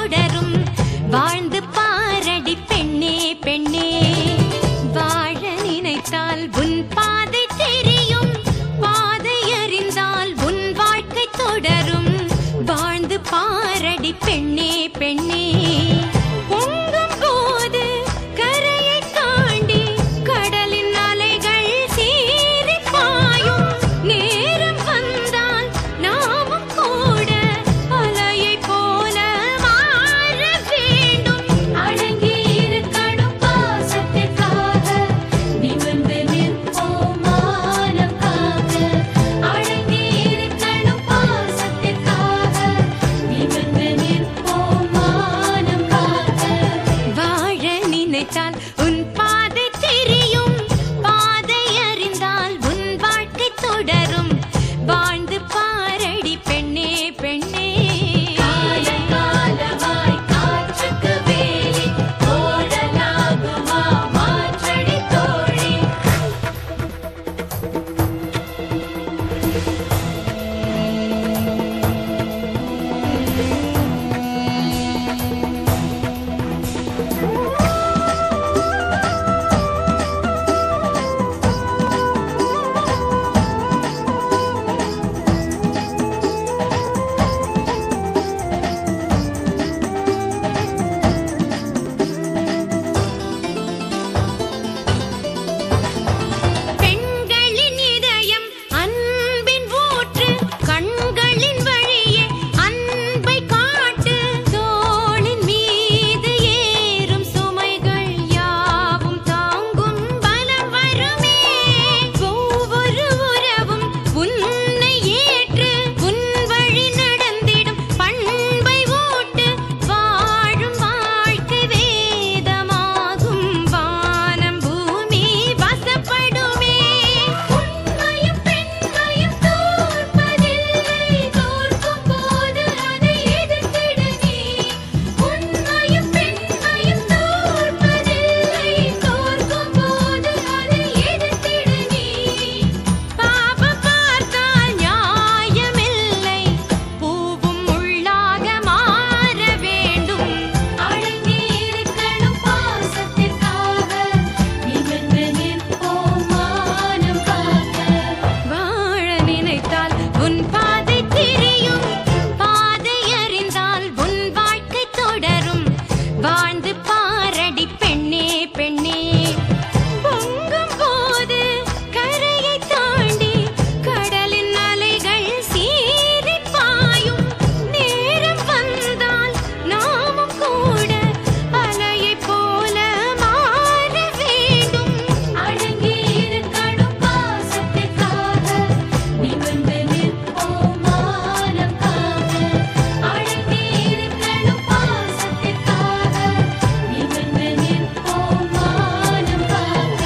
தொடரும். வாழ்ந்து பாரடி பெண்ணே பெண்ணே, வாழ நினைத்தால் உன் பாதை தெரியும். பாதை அறிந்தால் உன் வாழ்க்கை தொடரும். வாழ்ந்து பாரடி பெண்ணே பெண்ணே. பொங்கும் போது கரையை தாண்டி கடலின் அலைகள் சீறி பாயும். நேரம் வந்தால் நாமும் கூட அலையை போல மாற வேண்டும். அடங்கி இருக்கணும் பாசத்திற்காக, நிமிர்ந்து நிற்போம் மானம் காக்க. அடங்கி இருக்கணும் பாசத்திற்காக, நிமிர்ந்து நிற்போம் மானம் காக்க. வாழ நினைத்தால் உன் பாதை தெரியும். பாதை அறிந்தால் உன் வாழ்க்கை தொடரும். வாழ்ந்து பாரடி பெண்ணே பெண்ணே. காலகாலமாய் காற்றுக்கு வேலி ஓடலாகுமா மாற்றடி தோழி. பெண்களின் இதயம் அன்பின் ஊற்று. கண்களின் வழியே அன்பை காட்டு. தோளின் மீது ஏறும் சுமைகள் யாவும் தாங்கும் பலம் வருமே. ஒவ்வொரு உறவும் உன்னை ஏற்று உன் வழி நடந்திடும் பண்பை ஊட்டு. வாழும் வாழ்க்கை வேதமாகும். வானம் பூமி வசப்படுமே. உண்மையும் பெண்மையும் தோற்பதில்லை. தோற்கும் போது அதை எதிர்த்திட நீ. உண்மையும் பெண்மையும் தோற்பதில்லை. தோற்கும் போது அதை எதிர்த்திட நீ. பாவம் பார்த்தால் நியாயமில்லை. பூவும் முள்ளாக மாற வேண்டும். அடங்கி இருக்கணும் பாசத்திற்காக, நிமிர்ந்து நிற்போம் மானம் காக்க. வாழ நினைத்தால் உன் பாதை தெரியும். பாதை அறிந்தால் உன் வாழ்க்கை தொடரும். வாழ்ந்து பாரடி பெண்ணே பெண்ணே. பொங்கும் போது கரையை தாண்டி கடலின் அலைகள் சீறி பாயும். நேரம் வந்தால் நாமும் கூட அலையை போல மாற வேண்டும். அடங்கி இருக்கணும் பாசத்திற்காக, நிமிர்ந்து நிற்போம் மானம் காக்க. அடங்கி இருக்கணும் பாசத்திற்காக, நிமிர்ந்து நிற்போம் மானம் காக்க.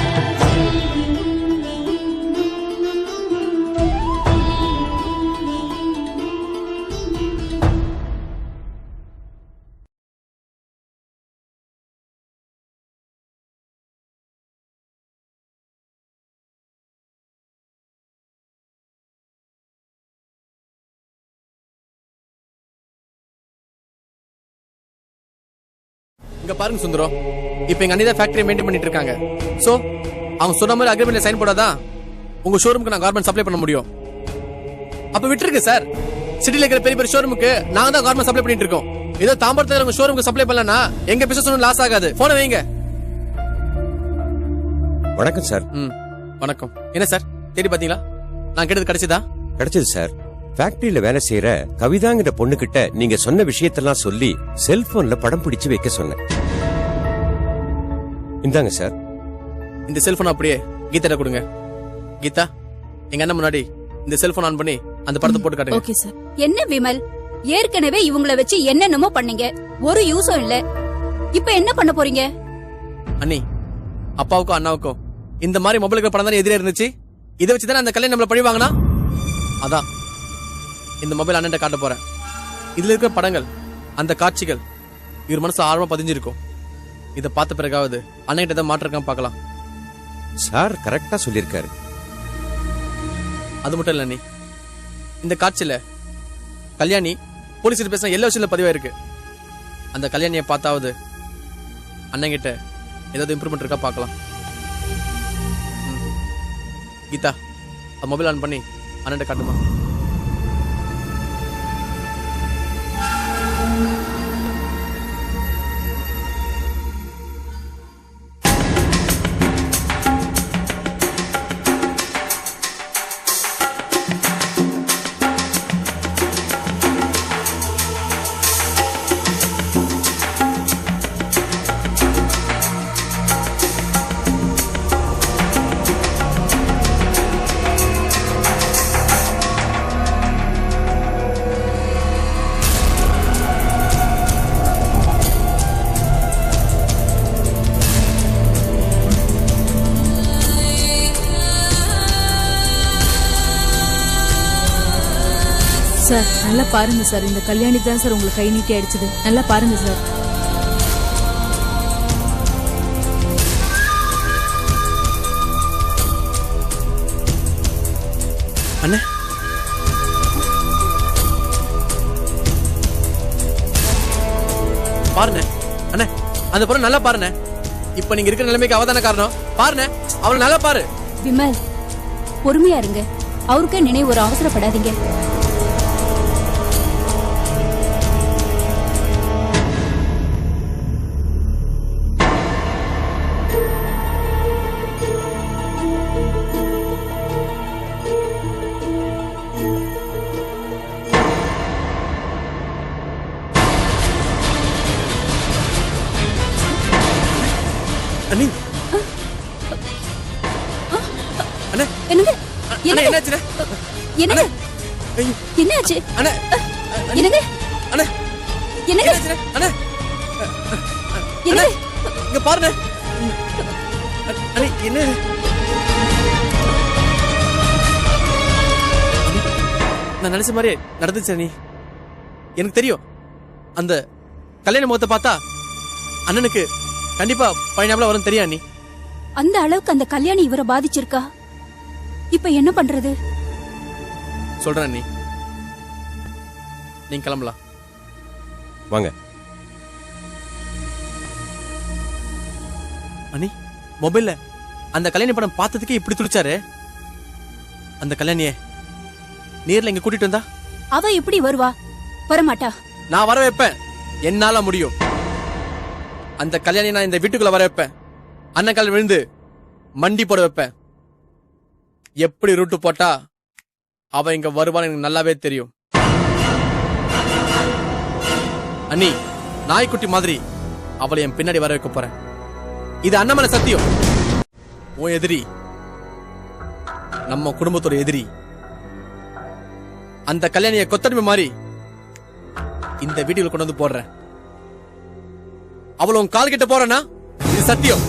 இங்க பாருங்க சுந்தரம், இப்ப எங்க அண்ணி தான் ஃபேக்டரி மெயின்டைன் பண்ணிட்டு இருக்காங்க. சோ அவங்க சொன்ன மாதிரி அக்ரிமெண்ட்ல சைன் போடாதான் உங்க ஷோரூமுக்கு நான் கார்மெண்ட் சப்ளை பண்ண முடியும். அப்ப விட்டுருக்கு சார். சிட்டில இருக்கிற பெரிய பெரிய ஷோரூமுக்கு நாங்க தான் கார்மெண்ட் சப்ளை பண்ணிட்டு இருக்கோம். ஏதோ தாம்பரத்துல உங்க ஷோரூமுக்கு சப்ளை பண்ணலனா எங்க பிசினஸ் ஒன்றும் லாஸ் ஆகாது. போன வைங்க. வணக்கம் சார். வணக்கம். என்ன சார் தேடி பாத்தீங்களா? நான் கேட்டது கிடைச்சதா? கிடைச்சது சார். ஃபேக்டரியில வேலை செய்யற கவிதாங்கிற பொண்ணுகிட்ட நீங்க சொன்ன விஷயத்தெல்லாம் சொல்லி செல்போன்ல படம் பிடிச்சு வைக்க சொன்னேன். இந்தாங்க சார். இந்த செல்போன் அப்படியே கீதா கொடுங்க. கீதா, எங்க அண்ணன் முன்னாடி இந்த செல்போன் ஆன் பண்ணி அந்த படத்தை போட்டு காட்டுங்க. Okay sir. என்ன விமல், ஏற்கனவே இவங்கள வச்சு என்னென்னமோ பண்ணீங்க, ஒரு யூஸும் இல்ல. இப்ப என்ன பண்ண போறீங்க? அண்ணி, அப்பாவுக்கும் அண்ணாவுக்கும் இந்த மாதிரி மொபைலுக்கு படம் தானே எதிரே இருந்துச்சு. இதை வச்சுதானே அந்த கல்யாணம் நம்மள பழி வாங்கினா. அதான் இந்த மொபைல் அண்ணன் காட்ட போறேன். இதுல இருக்கிற படங்கள், அந்த காட்சிகள் இவர் மனசு ஆழமா பதிஞ்சிருக்கும். இதை பார்த்த பிறகாவது அண்ணன் கிட்ட மாற்றிருக்கான் பார்க்கலாம். சார் கரெக்டா சொல்லிருக்காரு. அது மட்டும் இல்ல அண்ணி, இந்த காட்சியில கல்யாணி போலீஸ் பேச எல்லா விஷயத்துல பதிவாயிருக்கு. அந்த கல்யாணியை பார்த்தாவது அண்ணங்கிட்ட ஏதாவது இம்ப்ரூவ்மெண்ட் இருக்கா பார்க்கலாம். கீதா, மொபைல் ஆன் பண்ணி அண்ணன் காட்டுமா? சார் நல்லா பாருங்க சார், இந்த கல்யாணி தான் சார் உங்களுக்கு கை நீட்டி அடிச்சது. நல்லா பாருங்க சார். அண்ணே, பாருண்ணே. அண்ணே, அந்த பொண்ணு நல்லா பாருண்ணே. இப்ப நீங்க இருக்கிற நிலைமைக்கு அவதான காரணம். பாருண்ணே, அவளை நல்லா பாரு. விமல், பொறுமையா இருங்க. அவருக்கே நினைவு ஒரு அவசரப்படாதீங்க. அண்ணி, அண்ணே, என்னங்க? அண்ணே, என்னாச்சுண்ணே? என்னங்க? ஐயோ, என்னாச்சு? அண்ணே, என்னங்க? அண்ணே, என்னங்க? என்னாச்சுண்ணே? அண்ணே, என்னங்க? இங்க பாருண்ணே. அண்ணே, என்ன? நான் நினைச்ச மாதிரியே நடந்துச்சு அண்ணி. எனக்கு தெரியும், அந்த கல்யாண முகத்தை பார்த்தா அண்ணனுக்கு கண்டிப்பா பையனாப்ல வரும் தெரியும் அண்ணி. அந்த அளவுக்கு அந்த கல்யாணி இவரை பாதிச்சிருக்கா? இப்ப என்ன பண்றது? சொல்றேன் அண்ணி, நீங்க கிளம்பலாம். வாங்க. அண்ணி, மொபைல்ல அந்த கல்யாணி படம் பார்த்ததுக்கே இப்படி துடிச்சாரு. அந்த கல்யாணிய நேர்ல இங்க கூட்டிட்டு வந்தா அவ எப்படி வருவா? வரமாட்டா. நான் வர வைப்பேன், என்னால முடியும். அந்த கல்யாணி நான் இந்த வீட்டுக்குள்ள வர வைப்பேன். அண்ணன் கால் விழுந்து மண்டி போட வைப்பேன். எப்படி ரூட்டு போட்டா அவ இங்க வருவான்னு எனக்கு நல்லாவே தெரியும். அண்ணி, நாய்க்குட்டி மாதிரி அவளை என் பின்னாடி வர வைக்க போறேன். இது அண்ணமன சத்தியம். உன் எதிரி நம்ம குடும்பத்தோட எதிரி. அந்த கல்யாணிய கொத்தடிமை மாதிரி இந்த வீட்டுக்குள்ள கொண்டு வந்து போடுறேன். அவளை உன் கால் கிட்ட போறேன்னா இது சத்தியம்.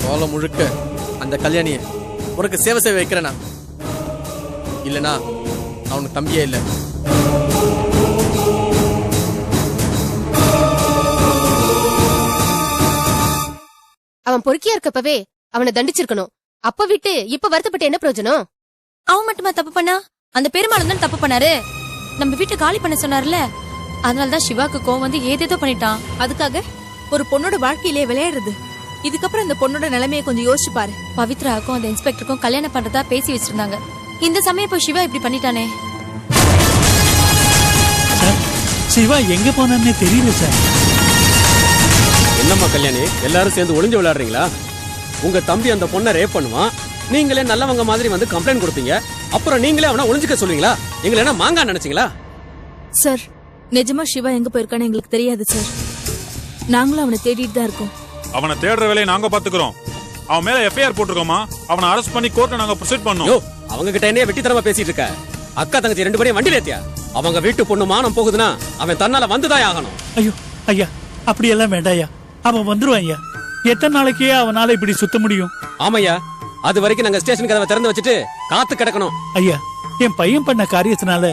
தோலை முழுக்க அந்த கல்யாணிய உனக்கு சேவை செய்ய வைக்கிறேனா? இல்லனா அவனுக்கு தம்பியே இல்ல. அவன் பொறுக்கியா இருக்கப்பவே அவனை தண்டிச்சிருக்கணும். அப்ப விட்டு இப்ப வருத்தப்பட்டு என்ன பிரயோஜனம்? அவன் மட்டுமா தப்பு பண்ணா? அந்த பெருமாளும் தான் தப்பு பண்ணாரு. நம்ம வீட்டை காலி பண்ண சொன்னார்ல, அதனாலதான் சிவாக்கு கோவம் வந்து ஏதேதோ பண்ணிட்டான். அதுக்காக ஒரு பொண்ணோட வாழ்க்கையிலே விளையாடுறது. இதுக்கப்புறம் இந்த பொண்ணோட நிலைமையை கொஞ்சம் யோசிச்சு பாரு. பவித்ராவுக்கும் அந்த இன்ஸ்பெக்டருக்கும் கல்யாணம் பண்றதா பேசி வச்சிருந்தாங்க. இந்த சமயம் இப்போ சிவா இப்படி பண்ணிட்டானே. சிவா எங்க போனான்னு தெரியல சார். என்னம்மா கல்யாணி, எல்லாரும் சேர்ந்து ஒளிஞ்சு விளையாடுறீங்களா? உங்க தம்பி அந்த பொண்ணை ரேப் பண்ணுவான், நீங்களே நல்லவங்க மாதிரி வந்து கம்ப்ளைண்ட் கொடுப்பீங்க. அப்புறம் நீங்களே அவனை ஒளிஞ்சுக்க சொல்லுவீங்களா? எங்களை என்ன மாங்கா நினைச்சீங்களா? சார், நிஜமா சிவா எங்க போயிருக்கான்னு எங்களுக்கு தெரியாது சார். நாங்களும் அவனை தேடிட்டு தான் இருக்கோம். அவனை தேடுற வேலையை நாங்க பாத்துக்கிறோம். அவன் மேல எஃப்ஐஆர் போட்டிருக்கோமா? அவனை அரெஸ்ட் பண்ணி கோர்ட்ல நாங்க ப்ரொசீட் பண்ணோம். அவங்க கிட்ட என்ன வெட்டி தரமா பேசிட்டு இருக்க? அக்கா தங்கச்சி ரெண்டு பேரையும் வண்டியில ஏத்தியா? அவங்க வீட்டு பொண்ணு மானம் போகுதுன்னா அவன் தன்னால வந்துதான் ஆகணும். ஐயோ ஐயா, அப்படியெல்லாம் வேண்டாயா. அவன் வந்துருவான் ஐயா. எத்தனை நாளைக்கே அவனால இப்படி சுத்த முடியும்? ஆமையா, அது வரைக்கும் நாங்க ஸ்டேஷன் கதவை திறந்து வச்சுட்டு காத்து கிடக்கணும். ஐயா, என் பையன் பண்ண காரியத்தினால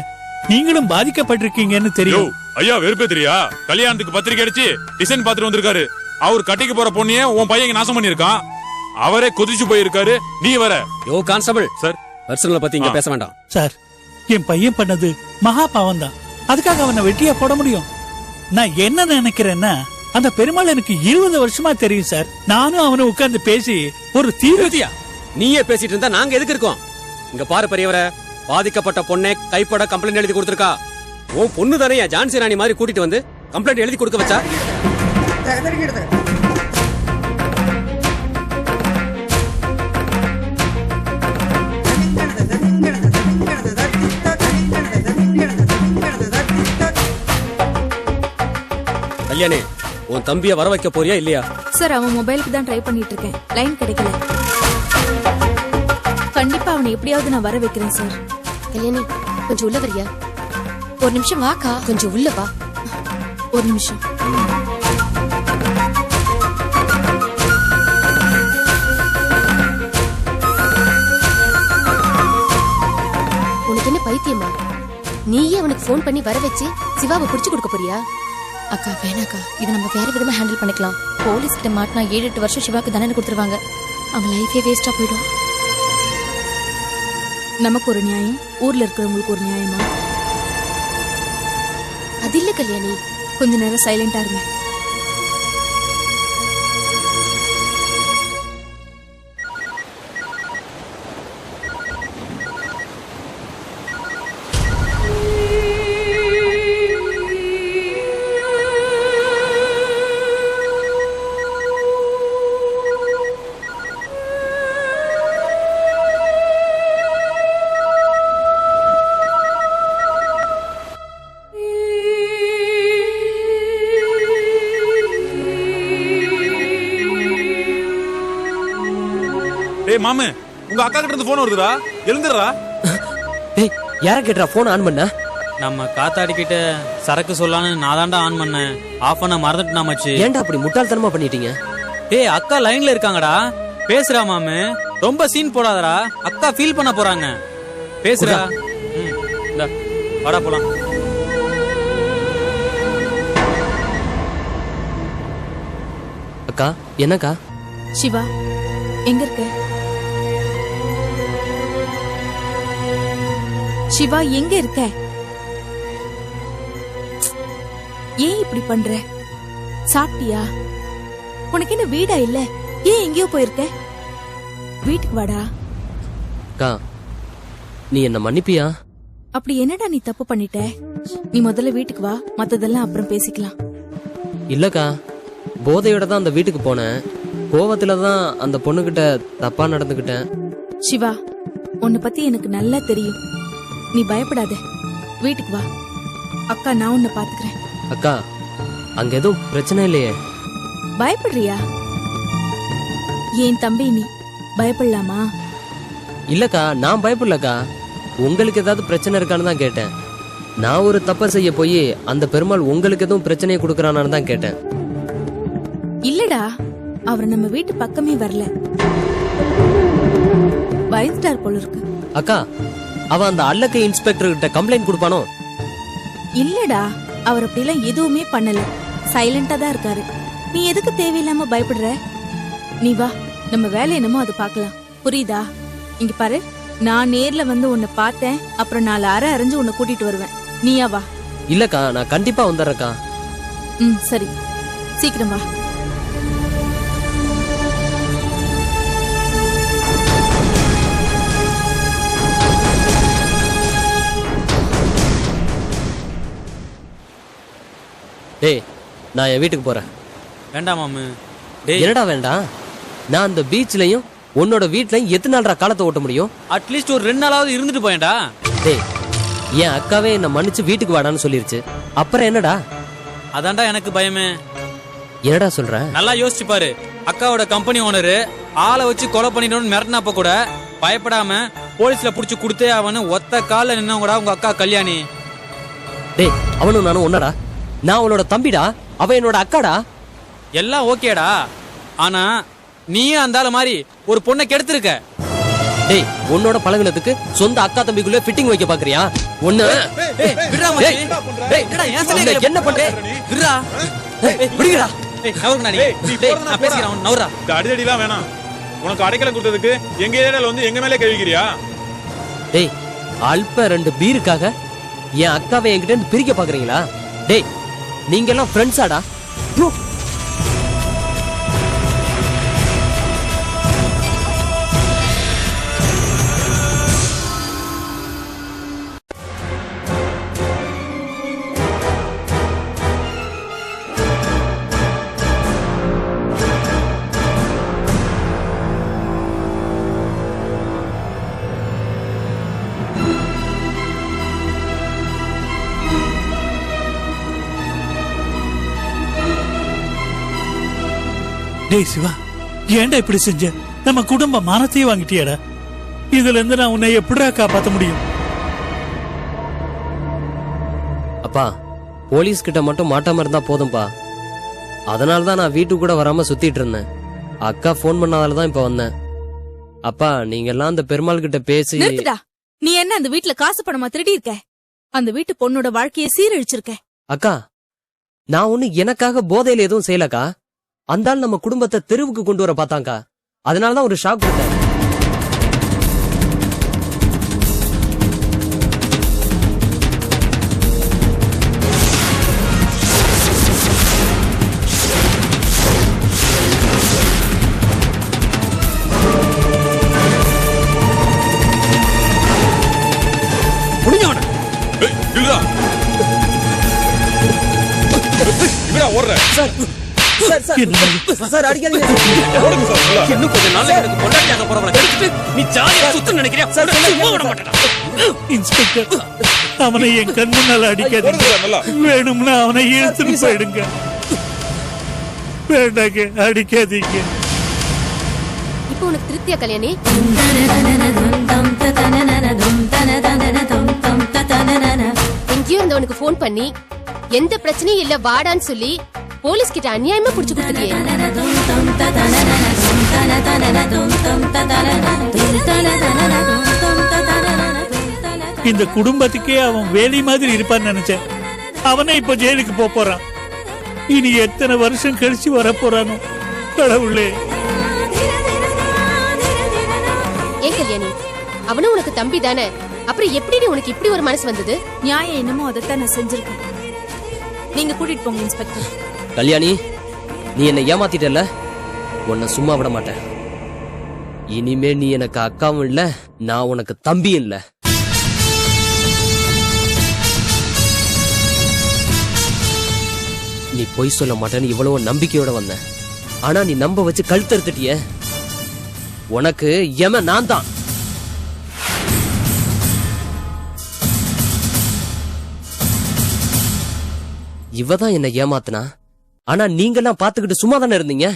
நீங்களும் பாதிக்கப்பட்டிருக்கீங்கன்னு தெரியும். ஐயா வெறுப்பே தெரியா? கல்யாணத்துக்கு பத்திரிக்கை அடிச்சு டிசைன் பாத்துட்டு வந்திருக்காரு. அவர் கட்டிக்கு போற பொண்ணையே உன் பையன் நாசம் பண்ணிருக்கான். அவரே கொதிச்சு போயிருக்காரு. நீ வர. யோ கான்ஸ்டபிள் சார், பர்சனலை பத்தி இங்க பேச வேண்டாம். சார், என் பையன் பண்ணது மகா பாவம் தான். அதுக்காக அவனை வெட்டியா போட முடியும்? நான் என்ன நினைக்கிறேன்னா அந்த பெருமாள் எனக்கு 20 வருஷமா தெரியும் சார். நானும் அவனும் உட்கார்ந்து பேசி ஒரு தீர்வு. நீயே பேசிட்டு இருந்தா நாங்க எதுக்கு இருக்கோம்? இங்க பாரு பெரியவரை, பாதிக்கப்பட்ட பொண்ணை கைப்பட கம்ப்ளைண்ட் எழுதி கொடுத்திருக்கா. உன் பொண்ணு தானே ஜான்சி ராணி மாதிரி கூட்டிட்டு வந்து கம்ப்ளைண்ட் எழுதி கொடுக்க வச்சா? கல்யாணி, உன் தம்பிய வர வைக்க போறியா இல்லையா? சார் அவன் மொபைலுக்கு தான் ட்ரை பண்ணிட்டு இருக்கேன், லைன் கிடைக்கல. கண்டிப்பா அவனை எப்படியாவது நான் வர வைக்கிறேன் சார். கல்யாணி கொஞ்சம் உள்ள வரியா? ஒரு நிமிஷம் வாக்கா. கொஞ்சம் உள்ள வா. ஒரு நிமிஷம். உனக்கு என்ன பைத்தியமா? நீயே அவனுக்கு போன் பண்ணி வர வச்சு சிவாவை புடிச்சு கொடுக்க போறியா? அக்கா வேணாக்கா, இதை நம்ம வேற விதமா ஹேண்டில் பண்ணிக்கலாம். போலீஸ் கிட்ட மாட்டினா 7-8 வருஷம் சிவாக்கு தண்டனை கொடுத்துருவாங்க. அவன் லைஃபே வேஸ்டா போயிடும். நமக்கு ஒரு நியாயம், ஊர்ல இருக்கிறவங்களுக்கு ஒரு நியாயமா? அது இல்ல கல்யாணி. கொஞ்ச நேரம் சைலண்டா இருங்க. டேய் மாமு, உங்க அக்கா கிட்ட இருந்து போன் வருதுடா, எழுந்துடுறா. டேய் யார கேட்றா போன் ஆன் பண்ண? நம்ம காத்தாடிக்கிட்ட சரக்கு சொல்லான்னு நான் தான்டா ஆன் பண்ணேன். ஆஃப் பண்ண மறந்துட்டு மச்சி. ஏன்டா அப்படி முட்டாள்தனமா பண்ணிட்டீங்க? டேய் அக்கா லைன்ல இருக்காங்கடா, பேசுறா மாமு. ரொம்ப சீன் போடாதடா, அக்கா ஃபீல் பண்ண போறாங்க. பேசுறா. இந்த வாடா போலாம். அக்கா என்னக்கா? சிவா எங்க இருக்க? சிவா எங்க இருக்க? ஏன் இப்படி பண்ற? சாப்பிட்டியா? உனக்கு என்ன வீடா இல்ல? ஏன் எங்கேயோ போயிருக்க? வீட்டுக்கு வாடா. அக்கா நீ என்ன மன்னிப்பியா? அப்படி என்னடா நீ தப்பு பண்ணிட்ட? நீ முதல்ல வீட்டுக்கு வா, மத்ததெல்லாம் அப்புறம் பேசிக்கலாம். இல்லக்கா, போதையோட தான் அந்த வீட்டுக்கு போனேன். கோவத்துல தான் அந்த பொண்ணுகிட்ட தப்பா நடந்துகிட்டேன். சிவா உன்னை பத்தி எனக்கு நல்லா தெரியும். நீ பயப்படாத, வீட்டுக்கு வா. அக்கா நான் உன்னை பாத்துக்கிறேன். அக்கா அங்க எதுவும் பிரச்சனை இல்லையே? பயப்படுறியா? ஏன் தம்பி நீ பயப்படலாமா? இல்லக்கா நான் பயப்படலக்கா. உங்களுக்கு ஏதாவது பிரச்சனை இருக்கான்னு தான் கேட்டேன். நான் ஒரு தப்பை செய்ய போய் அந்த பெருமாள் உங்களுக்கு எதுவும் பிரச்சனையை கொடுக்கறானான்னு தான் கேட்டேன். இல்லடா, அவர் நம்ம வீட்டு பக்கமே வரல. பயந்துட்டார் போல இருக்கு. அக்கா அவன் அந்த அல்லக்கை இன்ஸ்பெக்டர் கிட்ட கம்ப்ளைண்ட் கொடுப்பானோ? இல்லடா, அவர் அப்படிலாம் எதுவுமே பண்ணல. சைலண்டா தான் இருக்காரு. நீ எதுக்கு தேவையில்லாம பயப்படுற? நீ வா, நம்ம வேலை என்னமோ அது பார்க்கலாம். புரியுதா? இங்க பாரு, நான் நேர்ல வந்து உன்னை பார்த்தேன், அப்புறம் 4 அரை அரைஞ்சு உன்னை கூட்டிட்டு வருவேன். நீயா வா. இல்லக்கா நான் கண்டிப்பா வந்துடுறேக்கா. சரி, சீக்கிரம் வா. டேய் நான் என் வீட்டுக்கு போறேன். வேண்டாம் மாமு. என்னடா வேண்டாம்? நான் அந்த பீச்லயும் உன்னோட வீட்லயும் எத்தனை நாள்ரா காலத்தை ஓட்ட முடியும்? அட்லீஸ்ட் ஒரு 2 நாளாவது இருந்துட்டு போயேன்டா. டேய் என் அக்காவே என்ன மன்னிச்சு வீட்டுக்கு வாடான்னு சொல்லிருச்சு. அப்புறம் என்னடா? அதான்டா எனக்கு பயமே. என்னடா சொல்ற? நல்லா யோசிச்சு பாரு. அக்காவோட கம்பெனி ஓனரு ஆளை வச்சு கொலை பண்ணிடணும்னு மிரட்டினப்ப கூட பயப்படாம போலீஸ்ல புடிச்சு கொடுத்தே அவனு ஒத்த கால நின்னவங்கடா உங்க அக்கா கல்யாணி. டேய் அவனும் நானும் ஒன்னடா. நான் அவளோட தம்பிடா, அவ என்னோட அக்காடா. எல்லாம் ஓகேடா, ஆனா நீயும் அந்த ஆளு மாதிரி ஒரு பொண்ணை கெடுத்திருக்க. டேய் உன்னோட பழகுனதுக்கு சொந்த அக்கா தம்பிக்குள்ள ஃபிட்டிங் வைக்க பாக்குறியா? ஒண்ணு என்ன பண்ற? விடுடா, விடுங்கடா. நான் பேசிக்கிறேன், நவுறா. அடிதடிலாம் வேணாம். உனக்கு அடைக்கலம் கொடுத்ததுக்கு எங்க ஏரியால வந்து எங்க மேலே கழுவிக்கிறியா? டேய் அல்ப 2 பீருக்காக என் அக்காவை என்கிட்ட இருந்து பிரிக்க பாக்குறீங்களா? டேய் நீங்க எல்லாம் ஃப்ரெண்ட்ஸாடா? டேய் சிவா, ஏன்டா இப்படி செஞ்ச? நம்ம குடும்ப மானத்தையே வாங்கிட்டியாடா. இதுல இருந்து நான் உன்னை எப்படிடா காப்பாத்த முடியும்? அப்பா, போலீஸ் கிட்ட மட்டும் மாட்டாம இருந்தா போதும்பா. அதனாலதான் நான் வீட்டுக்கு கூட வராம சுத்திட்டு இருந்தேன். அக்கா போன் பண்ணாதாலதான் இப்ப வந்தேன். அப்பா, நீங்க எல்லாம் அந்த பெருமாள் கிட்ட பேசி. நிறுத்துடா. நீ என்ன அந்த வீட்டுல காசு பணமா திருடி இருக்க? அந்த வீட்டு பொண்ணோட வாழ்க்கைய சீரழிச்சிருக்க. அக்கா, நான் ஒண்ணு எனக்காக போதையில எதுவும் செய்யலக்கா. அந்த ஆள் நம்ம குடும்பத்தை தெருவுக்கு கொண்டு வர பார்த்தாங்கா. அதனாலதான் ஒரு ஷாக் கொடுத்தேன். சார் அடிக்காதீங்க. இன்னும் கொஞ்ச நாள்ல எனக்கு பொண்டாட்டியாக போறவளை கெடுத்துட்டு நீ ஜாலியா சுத்த நினைக்கிறியா? சும்மா விட மாட்டேடா. இன்ஸ்பெக்டர், அவனை என் கண் முன்னால அடிக்காதீங்க. வேணும்னா அவனை இழுத்துட்டு போயிடுங்க. வேண்டாங்க, அடிக்காதீங்க. இப்போ உனக்கு திருப்தியா கல்யாணி? எங்கேயோ இருந்தவனுக்கு போன் பண்ணி எந்த பிரச்சனையும் இல்ல வாடான்னு சொல்லி போலீஸ் கிட்ட அநியாயமா புடிச்சு கொடுத்துட்டியே. இந்த குடும்பத்துக்கே அவன் வேலி மாதிரி இருப்பான்னு நினைச்சேன். அவனே இப்ப ஜெயிலுக்கு போறான். இனி எத்தனை வருஷம் கழிச்சு வர போறானோ கடவுளே. ஏன் கல்யாணி, அவனும் உனக்கு தம்பி தானே, அப்புறம் எப்படி உனக்கு இப்படி ஒரு மனசு வந்தது? நியாயம் என்னமோ அதைத்தான் நான் செஞ்சிருக்கேன். நீங்க கூட்டிட்டு போங்க இன்ஸ்பெக்டர். கல்யாணி, நீ என்னை ஏமாத்திட்டல, உன்னை சும்மா விட மாட்டேன். இனிமே நீ எனக்கு அக்காவும் இல்ல, நான் உனக்கு தம்பியும் இல்ல. நீ பொய் சொல்ல மாட்டேன்னு இவ்வளவு நம்பிக்கையோட வந்த. ஆனா நீ நம்ப வச்சு கழுத்தறுத்துட்டிய. உனக்கு எம நான் தான். இவதான் என்ன ஏமாத்துனா. ஆனா நீங்கெல்லாம் பாத்துக்கிட்டு சும்மா தானே இருந்தீங்க.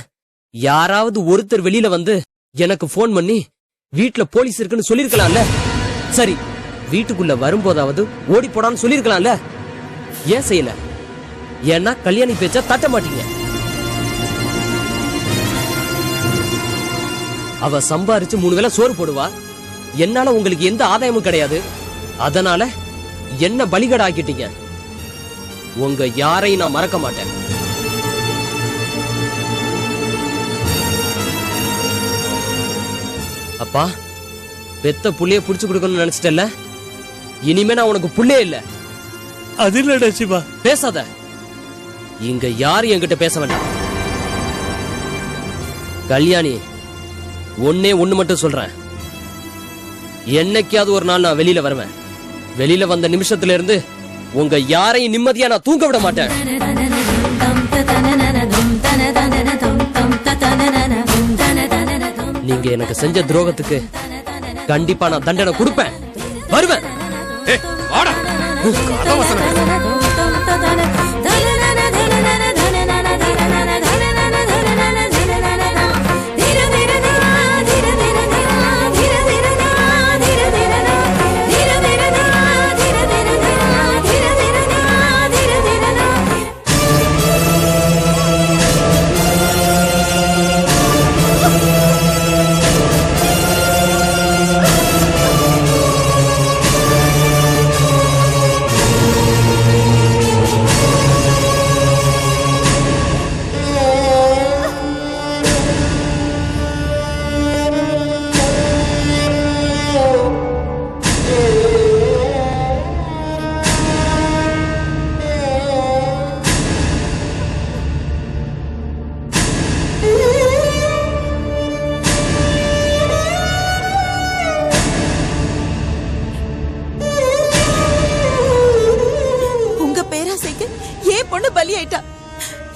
யாராவது ஒருத்தர் வெளியில வந்து எனக்கு போன் பண்ணி வீட்டுல போலீஸ் இருக்குன்னு சொல்லிருக்கலாம்ல. சரி, வீட்டுக்குள்ள வரும்போதாவது ஓடி போடான்னு சொல்லிருக்கலாம்ல. ஏன் செய்யல? ஏன்னா கல்யாணி பேச்சா தட்ட மாட்டீங்க. அவ சம்பாரிச்சு 3 வேளை சோறு போடுவா. என்னால உங்களுக்கு எந்த ஆதாயமும் கிடையாது. அதனால என்ன பலிகடா ஆக்கிட்டீங்க. உங்க யாரையும் நான் மறக்க மாட்டேன். அப்பா, பெத்த புள்ளைய புடிச்சு கொடுக்கணும்னு நினைச்சிட்டல. இனிமே நான் உனக்கு புள்ளையே இல்ல. அது இல்லடா சிவா. பேசாத. இங்க யாரும் என்கிட்ட பேச வேண்டாம். கல்யாணி, ஒண்ணு மட்டும் சொல்றேன். என்னைக்காவது ஒரு நாள் நான் வெளியில வருவேன். வெளியில வந்த நிமிஷத்துல இருந்து உங்க யாரையும் நிம்மதியா நான் தூங்க விட மாட்டேன். நீங்க எனக்கு செஞ்ச துரோகத்துக்கு கண்டிப்பா நான் தண்டனை கொடுப்பேன். வருவேன்.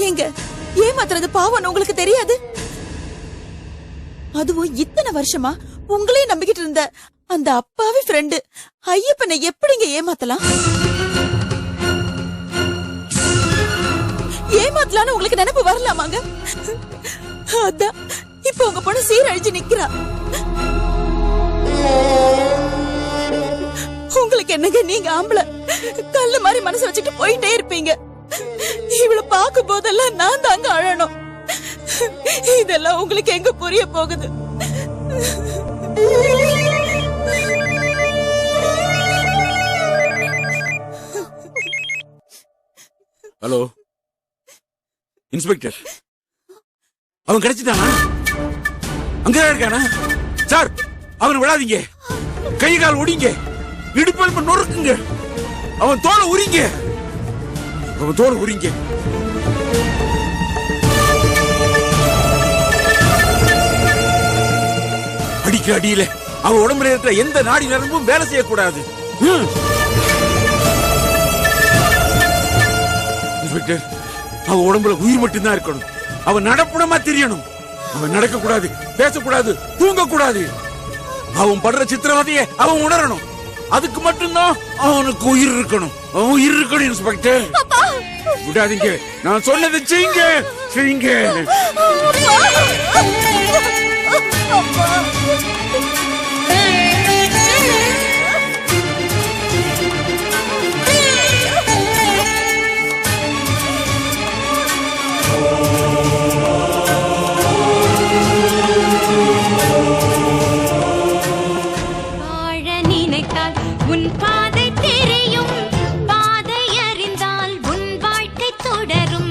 எங்க ஏமாத்துறது பாவம் உங்களுக்கு தெரியாது? அதுவும் இத்தனை வருஷமா உங்களையும் நம்பிக்கிட்டு இருந்த அந்த அப்பாவி ஃப்ரெண்டு ஐயப்பனை எப்படிங்க ஏமாத்தலாம்? ஏமாத்தலான்னு உங்களுக்கு நினைப்பு வரலாமாங்க? அதான் இப்ப உங்க பொண்ணு சீரழிஞ்சு நிக்கிறா. உங்களுக்கு என்னங்க, நீங்க ஆம்பளை கல்லு மாதிரி மனசு வச்சுட்டு போயிட்டே இருப்பீங்க. இவளை பார்க்கும் போதெல்லாம் நான் தாங்க அழணும். இதெல்லாம் உங்களுக்கு எங்க புரிய போகுது? ஹலோ இன்ஸ்பெக்டர், அவன் கிடைச்சிட்டானா? அங்கதான் இருக்கானா? சார், அவன் விடாதீங்க, கை கால் ஒடிங்க, இடுப்பு நொறுக்குங்க, அவன் தோலை உரிங்க, அவன் தோலை உரிங்க. அடிக்க அடியில அவன் உடம்புல இருக்கிற எந்த நாடி நரம்பும் வேலை செய்யக்கூடாது. இன்ஸ்பெக்டர், அவன் உடம்புல உயிர் மட்டும்தான் இருக்கணும். அவன் நடப்புடமா தெரியணும். அவன் நடக்க கூடாது, பேசக்கூடாது, தூங்க கூடாது. அவன் படுற சித்திரவதையை அவன் உணரணும். அதுக்கு மட்டும்தான் அவனுக்கு உயிர் இருக்கணும். அவன் உயிர் இருக்கணும். இன்ஸ்பெக்டர், விடாதீங்க, நான் சொன்னதை செய்யுங்க, செய்யுங்க. உன் பாதை தெரியும், பாதை அறிந்தால் உன் வாழ்க்கை தொடரும்.